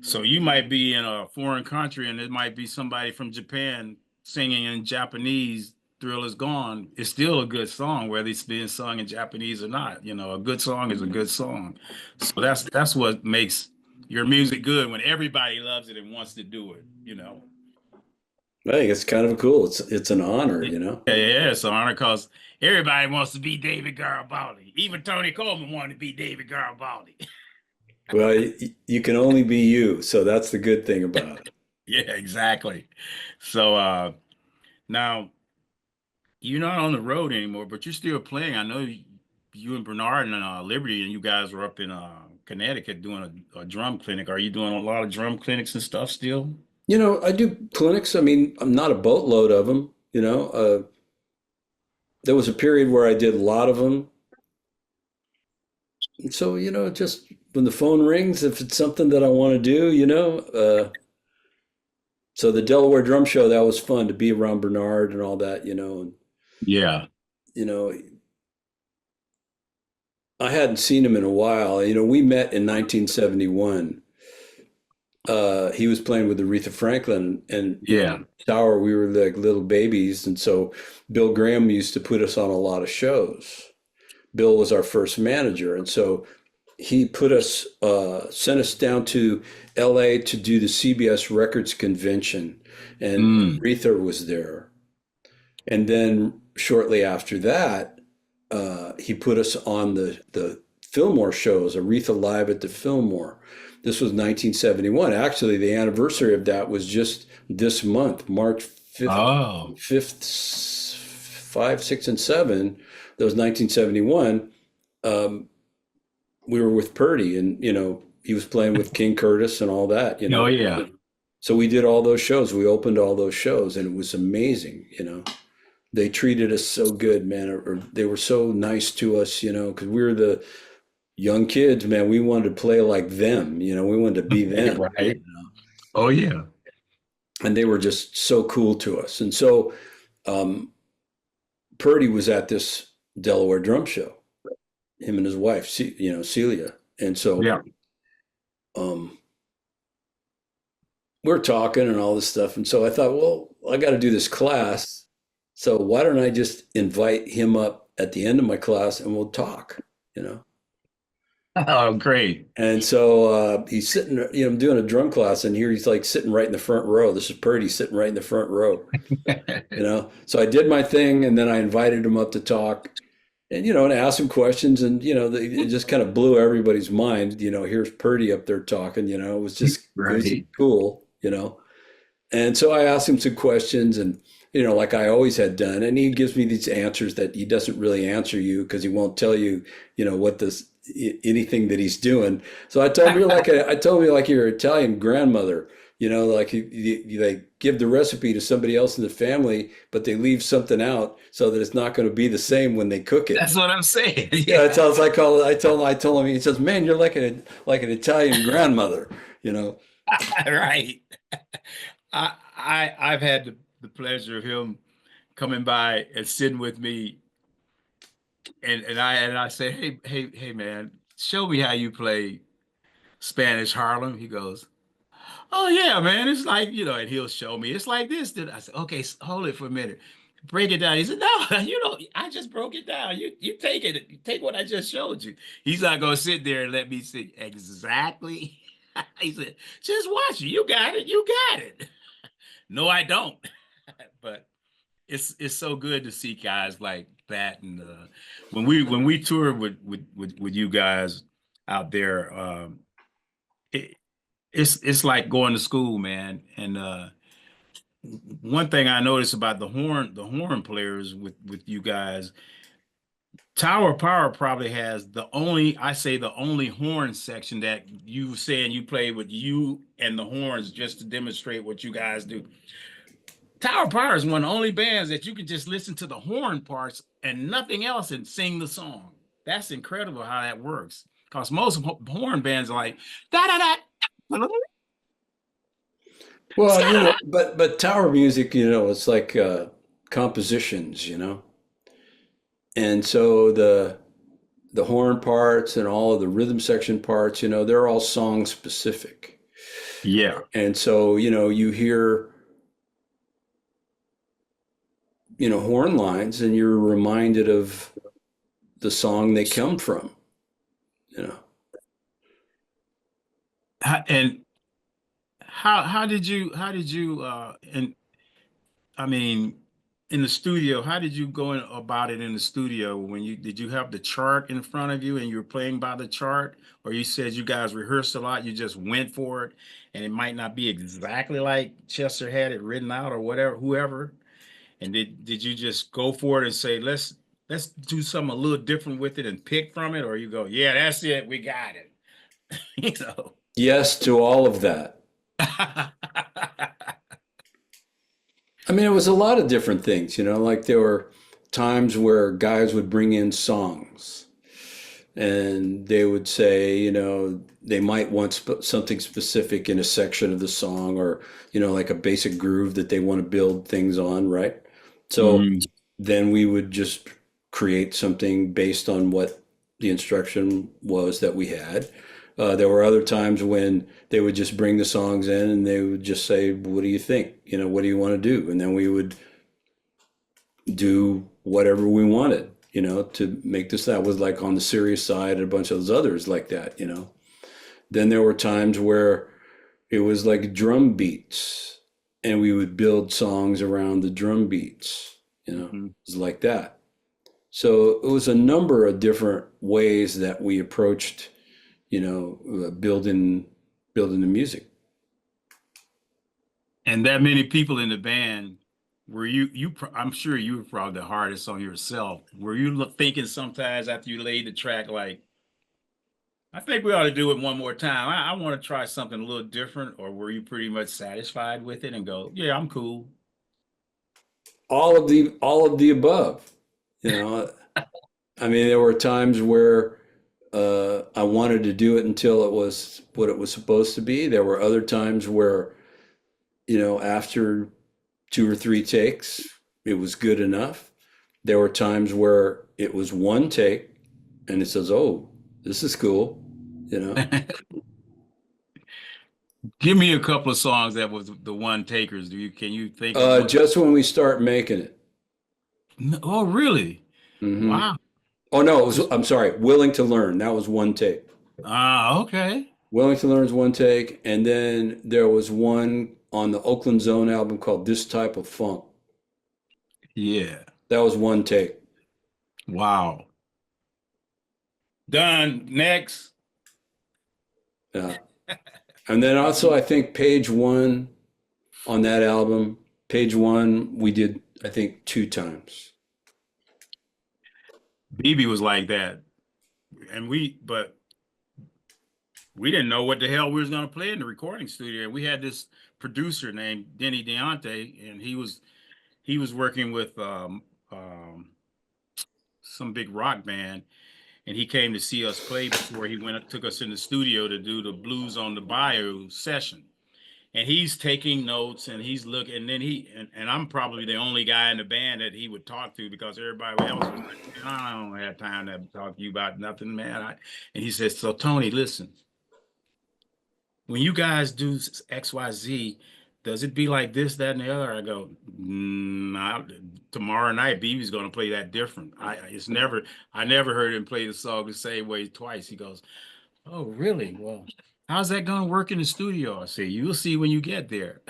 So you might be in a foreign country, and it might be somebody from Japan singing in Japanese. "Thrill Is Gone." It's still a good song, whether it's being sung in Japanese or not. A good song is a good song. So that's what makes your music good, when everybody loves it and wants to do it. I think it's kind of cool. It's an honor, Yeah, it's an honor because everybody wants to be David Garibaldi. Even Tony Coleman wanted to be David Garibaldi. Well, you can only be you, so that's the good thing about it. Yeah, exactly. So now you're not on the road anymore, but you're still playing. I know you and Bernard and Liberty, and you guys were up in Connecticut doing a drum clinic. Are you doing a lot of drum clinics and stuff still? I do clinics. I mean, I'm not a boatload of them, there was a period where I did a lot of them. And so, just when the phone rings, if it's something that I want to do, so the Delaware Drum Show, that was fun to be around Bernard and all that, and, Yeah. you know, I hadn't seen him in a while. We met in 1971. He was playing with Aretha Franklin, and Yeah. Tower, we were like little babies, and so Bill Graham used to put us on a lot of shows. Bill was our first manager, and so he sent us down to LA to do the CBS Records convention, and Mm. Aretha was there. And then shortly after that, he put us on the Fillmore shows, Aretha Live at the Fillmore. This was 1971. Actually, the anniversary of that was just this month, March 5th, Oh. 5th, 5, 6, and 7. That was 1971. Um, we were with Purdy, and he was playing with King Curtis and all that. Oh yeah. So we did all those shows. We opened all those shows, and it was amazing. They treated us so good, man, or they were so nice to us, because we were the young kids, man. We wanted to play like them, we wanted to be them. Right. Oh yeah. And they were just so cool to us. And so um, Purdy was at this Delaware drum show, him and his wife, Celia. And so Yeah. um, we're talking and all this stuff. And so I thought, well, I got to do this class. So why don't I just invite him up at the end of my class and we'll talk, you know. Oh, great. And so he's sitting, I'm doing a drum class, and here he's like sitting right in the front row. This is Purdy sitting right in the front row, you know. So I did my thing, and then I invited him up to talk, and and asked him questions, and it just kind of blew everybody's mind. Here's Purdy up there talking. It was Right. cool, And so I asked him some questions, and like I always had done, and he gives me these answers that he doesn't really answer you because he won't tell you, what this anything that he's doing. So I told you like your Italian grandmother, like they give the recipe to somebody else in the family, but they leave something out so that it's not going to be the same when they cook it. That's what I'm saying. Yeah, Yeah. that's how I call it. I told him. He says, "Man, you're like an Italian grandmother," you know. Right. I've had the pleasure of him coming by and sitting with me, and I say, hey man, show me how you play Spanish Harlem. He goes, oh yeah, man, it's like, and he'll show me it's like this. Then I said, okay, hold it for a minute. Break it down. He said, no, I just broke it down. You take it, you take what I just showed you. He's not gonna sit there and let me see exactly. He said, just watch it. You got it. You got it. No, I don't. But it's so good to see guys like that. And when we tour with you guys out there, it, it's like going to school, man. And one thing I noticed about the horn players with you guys, Tower Power probably has the only horn section that you saying you play with you and the horns just to demonstrate what you guys do. Tower Power is one of the only bands that you can just listen to the horn parts and nothing else and sing the song. That's incredible how that works. Because most horn bands are like da da da. Well, but tower music, it's like compositions, and so the horn parts and all of the rhythm section parts, they're all song specific, Yeah. and so you hear horn lines, and you're reminded of the song they come from, you know. And how did you and I mean in the studio, how did you go about it in the studio when did you have the chart in front of you and you were playing by the chart, or you said you guys rehearsed a lot, you just went for it and it might not be exactly like Chester had it written out or whatever, whoever, and did you just go for it and say let's do something a little different with it and pick from it, or you go, yeah, that's it, we got it, you know? Yes to all of that. I mean, it was a lot of different things, like there were times where guys would bring in songs and they would say, they might want something specific in a section of the song, or, like a basic groove that they want to build things on, right? So Mm. then we would just create something based on what the instruction was that we had. There were other times when they would just bring the songs in and they would just say, "What do you think? What do you want to do?" And then we would do whatever we wanted, to make this. That was like on the serious side, and a bunch of those others like that. Then there were times where it was like drum beats, and we would build songs around the drum beats. It Mhm. was like that. So it was a number of different ways that we approached, building the music. And that many people in the band, were I'm sure you were probably the hardest on yourself. Were you thinking sometimes after you laid the track, like, I think we ought to do it one more time. I want to try something a little different, or were you pretty much satisfied with it and go, yeah, I'm cool? All of the above. You know, I mean, there were times where I wanted to do it until it was what it was supposed to be. There were other times where, after two or three takes, it was good enough. There were times where it was one take and it says, "Oh, this is cool," you know. Give me a couple of songs that was the one takers. Can you think of one? Just when we start making it. Oh, really? Hmm. Wow. Oh no, I'm sorry, Willing to Learn. That was one take. Okay. Willing to Learn is one take, and then there was one on the Oakland Zone album called This Type of Funk. Yeah. That was one take. Wow. Done. Next. Yeah. And then also, I think page one on that album, page one, we did, I think, two times. BB was like that. And but we didn't know what the hell we was gonna play in the recording studio. We had this producer named Denny Deonte, and he was working with some big rock band, and he came to see us play before he took us in the studio to do the Blues on the Bayou session. And he's taking notes and he's looking, and then and I'm probably the only guy in the band that he would talk to because everybody else was like, man, I don't have time to talk to you about nothing, man. And he says, so Tony, listen, when you guys do XYZ, does it be like this, that, and the other? I go, tomorrow night, BB's going to play that different. I never heard him play the song the same way twice. He goes, oh, really? Well, how's that going to work in the studio? I say, you'll see when you get there.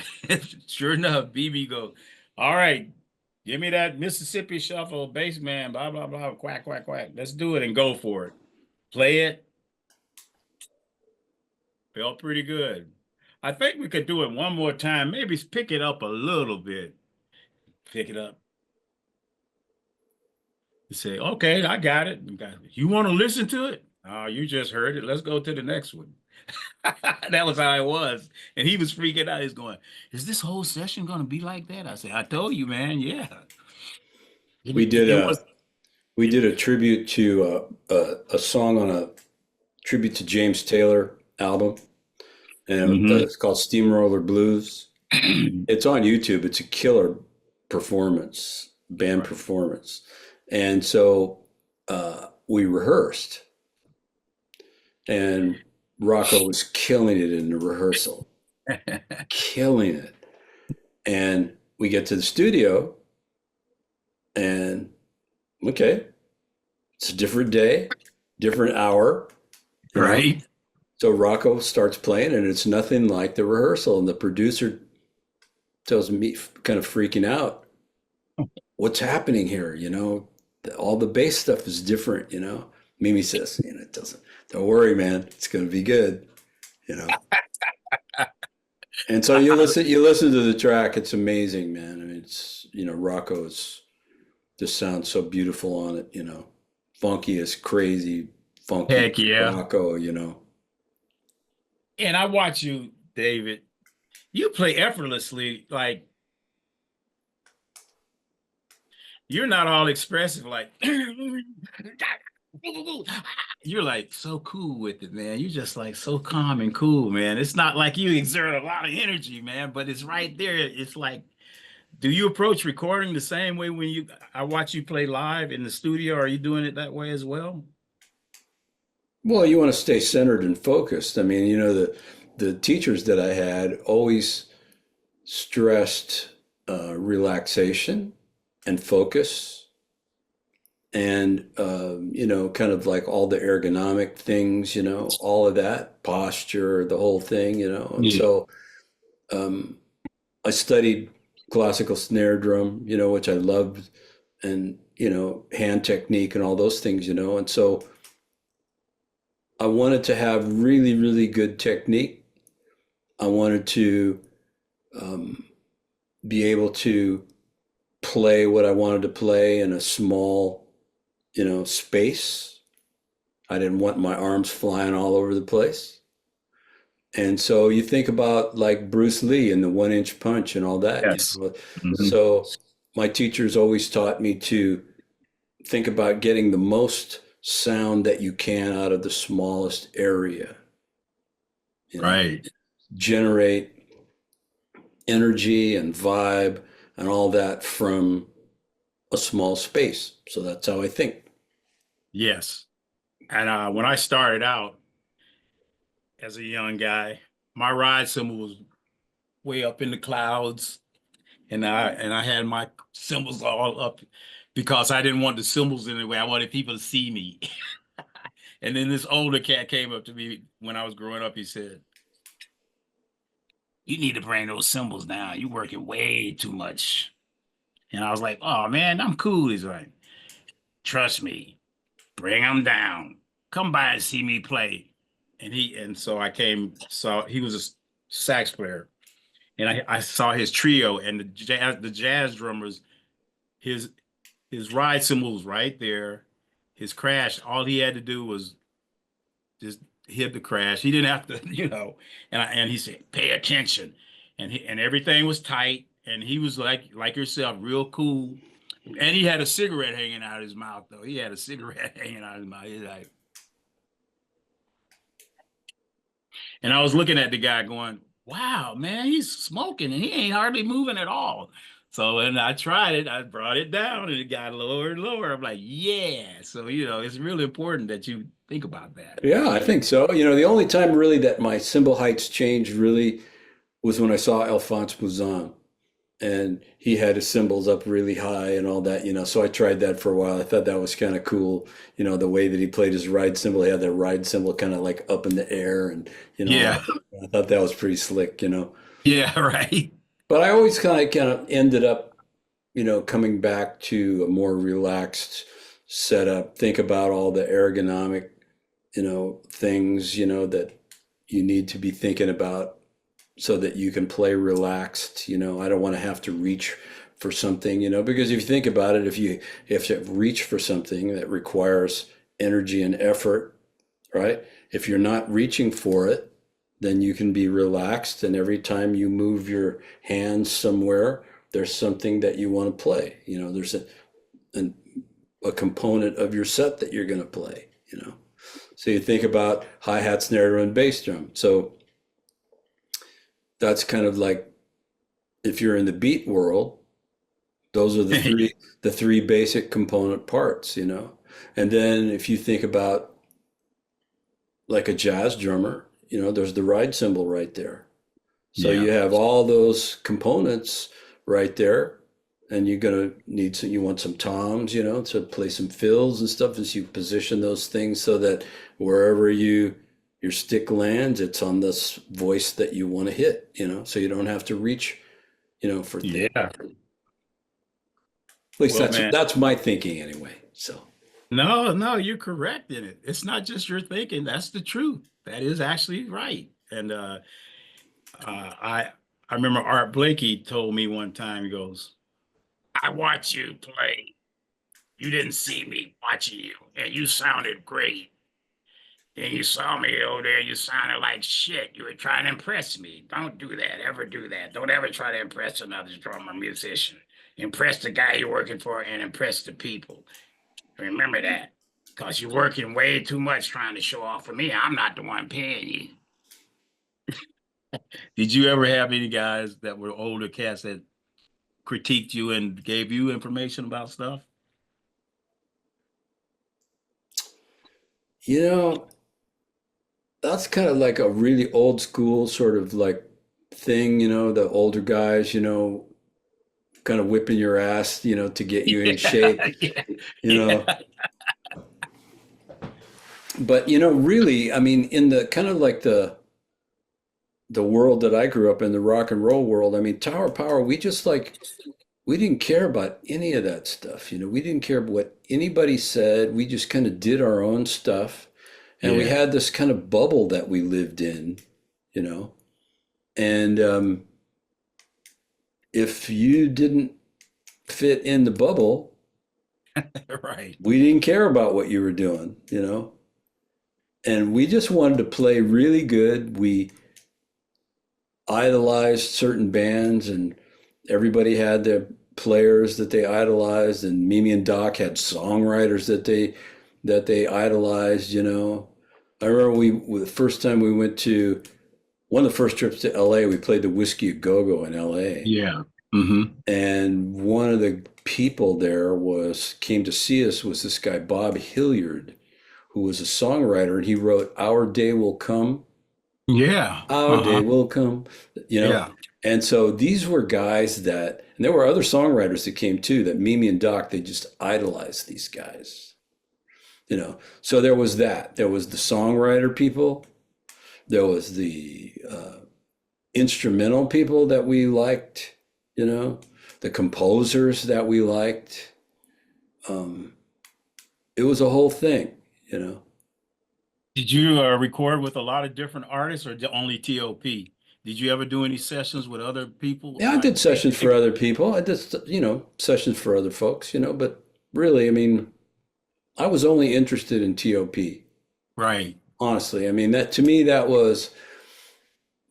Sure enough, BB goes, all right, give me that Mississippi Shuffle bass man, blah, blah, blah, quack, quack, quack. Let's do it and go for it. Play it. Felt pretty good. I think we could do it one more time. Maybe pick it up a little bit. Pick it up. You say, okay, I got it. You want to listen to it? Oh, you just heard it. Let's go to the next one. That was how it was. And he was freaking out. He's going, is this whole session going to be like that? I said, I told you, man. Yeah. We did It was. a we did a tribute to a song on a tribute to James Taylor album, and Mhm. it's called Steamroller Blues. It's on YouTube. It's a killer performance, band Right. performance. And so we rehearsed, and Rocco was killing it in the rehearsal, killing it. And we get to the studio, and okay, it's a different day, different hour, you know. Right. So Rocco starts playing, and it's nothing like the rehearsal. And the producer tells me, kind of freaking out, what's happening here? All the bass stuff is different. Mimi says, it doesn't, don't worry, man. It's going to be good, you know. And so you listen to the track. It's amazing, man. I mean, Rocco's just sounds so beautiful on it. Funky is crazy, funky Heck yeah. Rocco. And I watch you, David. You play effortlessly. Like, you're not all expressive, like you're like so cool with it, man. You're just like so calm and cool, man. It's not like you exert a lot of energy, man, but it's right there. It's like, do you approach recording the same way when I watch you play live in the studio? Are you doing it that way as well? Well, you want to stay centered and focused. I mean, the teachers that I had always stressed relaxation and focus, and kind of like all the ergonomic things, all of that posture, the whole thing. And Yeah. so I studied classical snare drum, which I loved, and hand technique and all those things. And so I wanted to have really, really good technique. I wanted to um, be able to play what I wanted to play in a small, space. I didn't want my arms flying all over the place. And so you think about like Bruce Lee and the 1 inch punch and all that. Yes. Mhm. So my teachers always taught me to think about getting the most sound that you can out of the smallest area. You know, Right. generate energy and vibe and all that from a small space. So that's how I think. Yes. And when I started out as a young guy, my ride cymbal was way up in the clouds, and I had my cymbals all up. because I didn't want the cymbals in the way. I wanted people to see me. And then this older cat came up to me when I was growing up. He said, "You need to bring those cymbals down. You're working way too much." And I was like, "Oh man, I'm cool." He's like, "Trust me, bring them down. Come by and see me play." And so I came, saw he was a sax player, and I saw his trio and the jazz drummers, his his ride cymbal was right there. His crash, all he had to do was just hit the crash. He didn't have to, and he said, "Pay attention," and everything was tight. And he was like yourself, real cool. And he had a cigarette hanging out of his mouth, though. He had a cigarette hanging out of his mouth. He's like, and I was looking at the guy going, "Wow, man, he's smoking and he ain't hardly moving at all." So when I tried it, I brought it down and it got lower and lower. I'm like, yeah. So, it's really important that you think about that. Yeah, I think so. The only time really that my cymbal heights changed really was when I saw Alphonse Mouzon, and he had his cymbals up really high and all that. So I tried that for a while. I thought that was kind of cool. The way that he played his ride cymbal, he had that ride cymbal kind of like up in the air, and Yeah. I thought that was pretty slick. Yeah, right. But I always kind of ended up, coming back to a more relaxed setup. Think about all the ergonomic, things, that you need to be thinking about so that you can play relaxed. I don't want to have to reach for something, because if you think about it, if you have to reach for something that requires energy and effort, right? If you're not reaching for it, then you can be relaxed. And every time you move your hands somewhere, there's something that you want to play. There's an, a component of your set that you're going to play. So you think about hi-hat, snare drum, and bass drum. So that's kind of like, if you're in the beat world, those are the three basic component parts. And then if you think about like a jazz drummer, there's the ride cymbal right there. So Yeah. you have all those components right there, and you're gonna need some. You want some toms, to play some fills and stuff as you position those things so that wherever your stick lands, it's on this voice that you want to hit. So you don't have to reach, for things. Yeah. At least Well, man, that's my thinking anyway. So no, no, you're correct in it. It's not just your thinking. That's the truth. That is actually right. And I remember Art Blakey told me one time, he goes, "I watched you play. You didn't see me watching you, and you sounded great. Then you saw me over there, you sounded like shit. You were trying to impress me. Don't do that. Ever do that. Don't ever try to impress another drummer musician. Impress the guy you're working for and impress the people. Remember that. Because you're working way too much trying to show off for me. I'm not the one paying you." Did you ever have any guys that were older cats that critiqued you and gave you information about stuff? you know, that's kind of like a really old school sort of like thing. The older guys, kind of whipping your ass, to get you in shape. Yeah, You know, yeah, but really, I mean, in the kind of like the world that I grew up in, the rock and roll world, I mean, Tower Power, we just like, we didn't care about any of that stuff. We didn't care what anybody said. We just kind of did our own stuff. And we yeah, had this kind of bubble that we lived in, you know. And if you didn't fit in the bubble, right. we didn't care about what you were doing. And we just wanted to play really good. We idolized certain bands, and everybody had their players that they idolized, and Mimi and Doc had songwriters that they idolized. I remember the first time we went to one of the first trips to LA, we played the Whiskey a Go-Go in LA. Yeah. Mm-hmm. And one of the people there came to see us was this guy, Bob Hilliard, who was a songwriter, and he wrote Our Day Will Come. Yeah. Our day Uh-huh. will come. You know, Yeah. And so these were guys that, and there were other songwriters that came too, that Mimi and Doc, they just idolized these guys, you know. So there was that. There was the songwriter people. There was the instrumental people that we liked, you know, the composers that we liked. Um, it was a whole thing, you know. Did you record with a lot of different artists or only TOP? Did you ever do any sessions with other people Yeah, I like did sessions for David? other people. I did, you know, sessions for other folks, you know, but really, I mean, I was only interested in TOP, Right. honestly. I mean, that to me, that was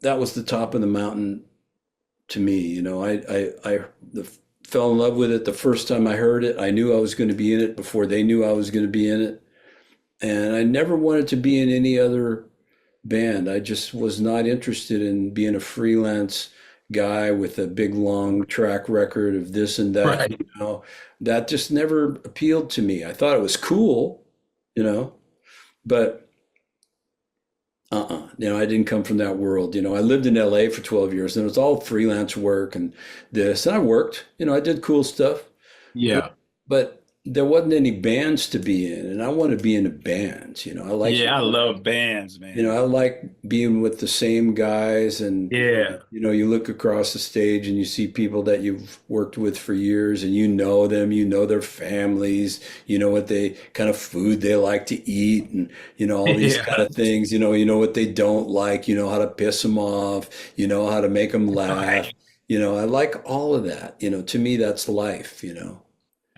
the top of the mountain to me. You know, fell in love with it the first time I heard it. I knew I was going to be in it before they knew I was going to be in it. And I never wanted to be in any other band. I just was not interested in being a freelance guy with a big long track record of this and that. Right. You know, that just never appealed to me. I thought it was cool, you know, but you know, I didn't come from that world. You know, I lived in LA for 12 years and it was all freelance work and this, and I worked, you know, I did cool stuff, but, Yeah. but there wasn't any bands to be in. And I want to be in a band, you know, Yeah, I love bands, I man. like being with the same guys. And, Yeah. you know, you look across the stage and you see people that you've worked with for years and you know them, you know their families, you know what they kind of food they like to eat and, you know, all these kind Yeah. of things, you know what they don't like, you know how to piss them off, you know how to make them laugh. Right. You know, I like all of that. You know, to me, that's life, you know.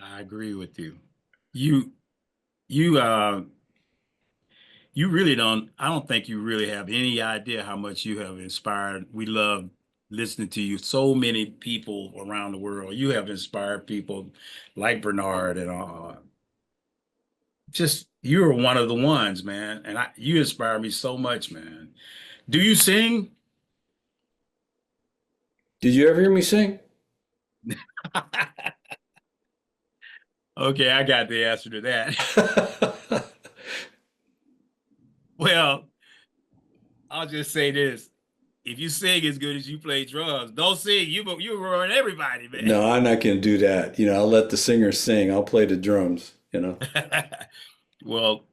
I agree with you. You you you really don't, I don't think you really have any idea how much you have inspired. We love listening to you. So many people around the world. You have inspired people like Bernard and just you're one of the ones, man. And you inspire me so much, man. Do you sing? Did you ever hear me sing? Okay, I got the answer to that. Well, I'll just say this. If you sing as good as you play drums, don't sing. You ruin everybody, man. No, I'm not going to do that. You know, I'll let the singer sing. I'll play the drums, you know. Well,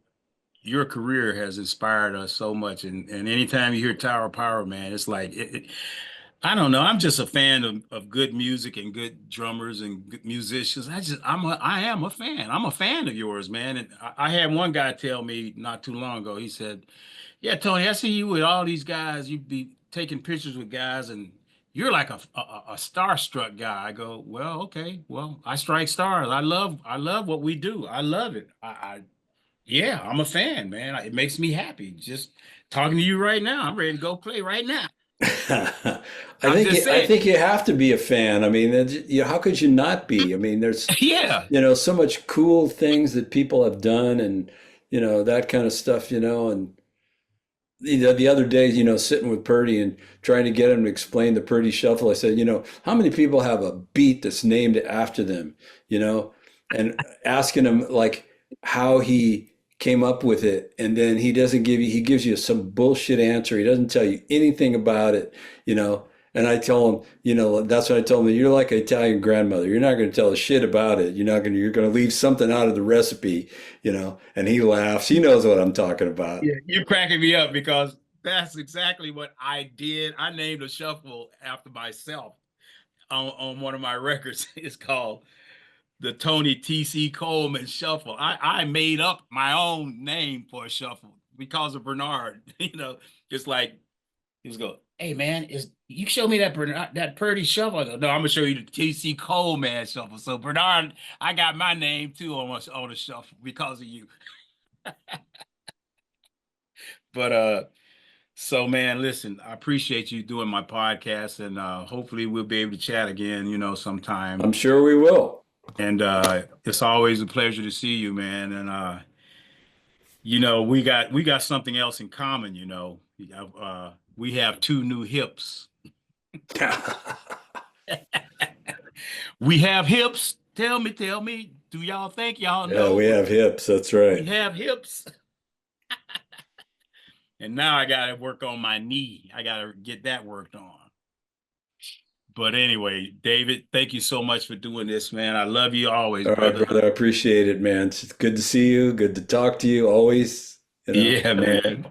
your career has inspired us so much, and anytime you hear Tower of Power, man, it's like I don't know. I'm just a fan of good music and good drummers and good musicians. I am a fan. I'm a fan of yours, man. And I had one guy tell me not too long ago. He said, "Yeah, Tony, I see you with all these guys. You be taking pictures with guys, and you're like a starstruck guy." I go, "Well, okay. Well, I strike stars. I love what we do. I love it. Yeah, I'm a fan, man. It makes me happy. Just talking to you right now. I'm ready to go play right now. I'm just I saying." think you have to be a fan. I mean, you know, how could you not be? I mean, there's, Yeah. you know, so much cool things that people have done and, you know, that kind of stuff, you know, and you know, the other day, you know, sitting with Purdy and trying to get him to explain the Purdy Shuffle, I said, you know, how many people have a beat that's named after them, you know, and asking him like how he came up with it, and then he doesn't give you, he gives you some bullshit answer. He doesn't tell you anything about it, you know. And I tell him, you know, that's what I told him. You're like an Italian grandmother. You're not going to tell a shit about it. You're going to leave something out of the recipe, you know. And he laughs. He knows what I'm talking about. Yeah, you're cracking me up because that's exactly what I did. I named a shuffle after myself on one of my records. It's called the Tony T.C. Coleman Shuffle. I made up my own name for a shuffle because of Bernard. It's like he was go, "Hey man, is you show me that Bernard, that Purdy shuffle?" I go, "No, I'm gonna show you the T.C. Coleman shuffle." So Bernard, I got my name too on the shuffle because of you. But so man, listen, I appreciate you doing my podcast, and hopefully we'll be able to chat again, sometime. I'm sure we will. And it's always a pleasure to see you, man. And we got something else in common, we have two new hips. We have hips. Tell me, do y'all think y'all Yeah, know we have hips. That's we right. have hips? And now I gotta work on my knee. I gotta get that worked on. But anyway, David, thank you so much for doing this, man. I love you always, All right, brother. brother. I appreciate it, man. It's good to see you. Good to talk to you always. Yeah, man.